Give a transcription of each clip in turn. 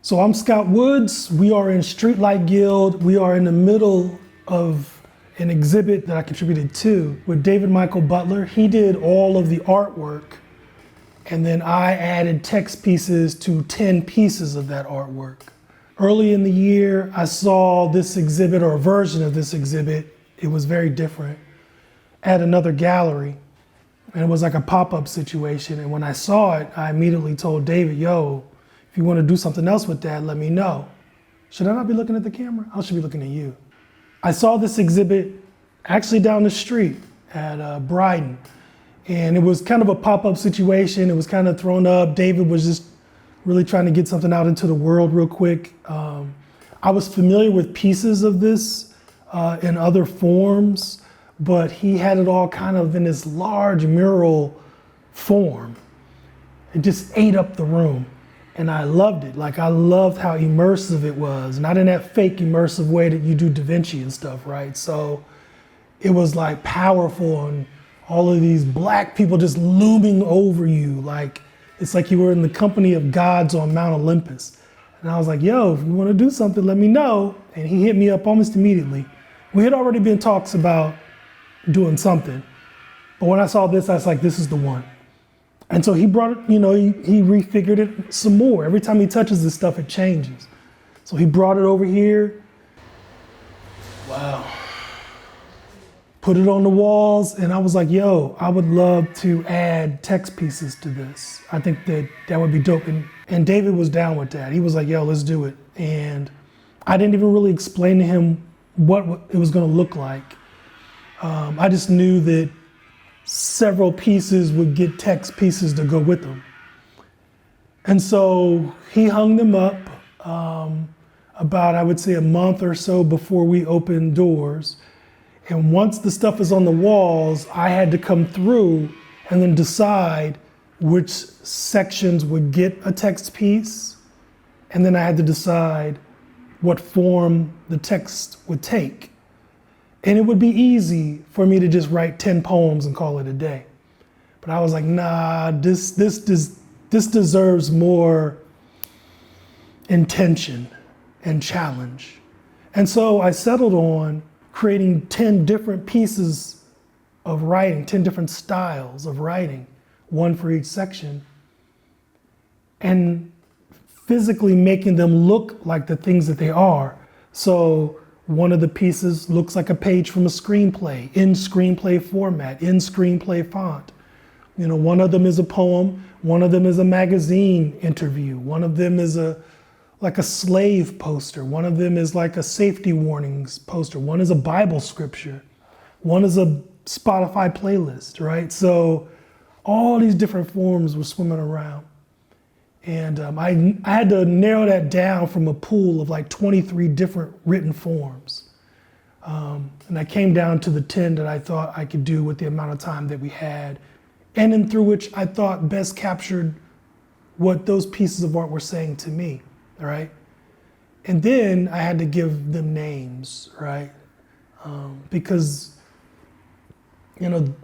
So I'm Scott Woods. We are in Streetlight Guild. We are in the middle of an exhibit that I contributed to with David Butler. He did all of the artwork, and then I added text pieces to 10 pieces of that artwork. Early in the year, I saw this exhibit, or a version of this exhibit. It was very different, at another gallery. And it was like a pop-up situation. And when I saw it, I immediately told David, yo, if you want to do something else with that, let me know. Should I not be looking at the camera? I should be looking at you. I saw this exhibit actually down the street at Bryden. And it was kind of a pop-up situation. It was kind of thrown up. David was just really trying to get something out into the world real quick. I was familiar with pieces of this in other forms, but he had it all kind of in this large mural form. It just ate up the room. And I loved it. Like, I loved how immersive it was. Not in that fake immersive way that you do Da Vinci and stuff, right? So it was like powerful, and all of these black people just looming over you. Like, it's like you were in the company of gods on Mount Olympus. And I was like, yo, if you want to do something, let me know. And he hit me up almost immediately. We had already been talks about doing something. But when I saw this, I was like, this is the one. And so he brought it, he refigured it some more. Every time he touches this stuff, it changes. So he brought it over here. Wow. Put it on the walls, and I was like, yo, I would love to add text pieces to this. I think that would be dope. And David was down with that. He was like, yo, let's do it. And I didn't even really explain to him what it was gonna look like. I just knew that several pieces would get text pieces to go with them. And so he hung them up about, I would say, a month or so before we opened doors. And once the stuff is on the walls, I had to come through and then decide which sections would get a text piece. And then I had to decide what form the text would take. And it would be easy for me to just write 10 poems and call it a day. But I was like, nah, this deserves more intention and challenge. And so I settled on creating 10 different pieces of writing, 10 different styles of writing, one for each section, and physically making them look like the things that they are. So one of the pieces looks like a page from a screenplay, in screenplay format, in screenplay font. One of them is a poem, one of them is a magazine interview, one of them is like a slave poster, one of them is like a safety warnings poster, one is a Bible scripture, one is a Spotify playlist, right? So all these different forms were swimming around. And I had to narrow that down from a pool of like 23 different written forms. And I came down to the 10 that I thought I could do with the amount of time that we had, and then through which I thought best captured what those pieces of art were saying to me, right? And then I had to give them names, right? Because,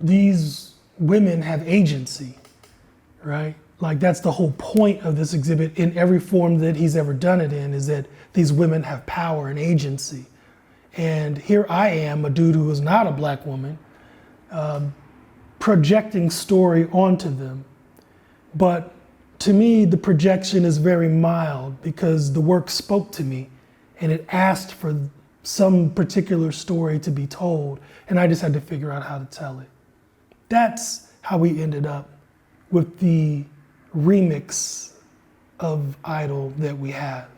these women have agency, right? Like, that's the whole point of this exhibit in every form that he's ever done it in, is that these women have power and agency. And here I am, a dude who is not a black woman, projecting story onto them. But to me, the projection is very mild because the work spoke to me and it asked for some particular story to be told, and I just had to figure out how to tell it. That's how we ended up with the remix of Idyll that we have.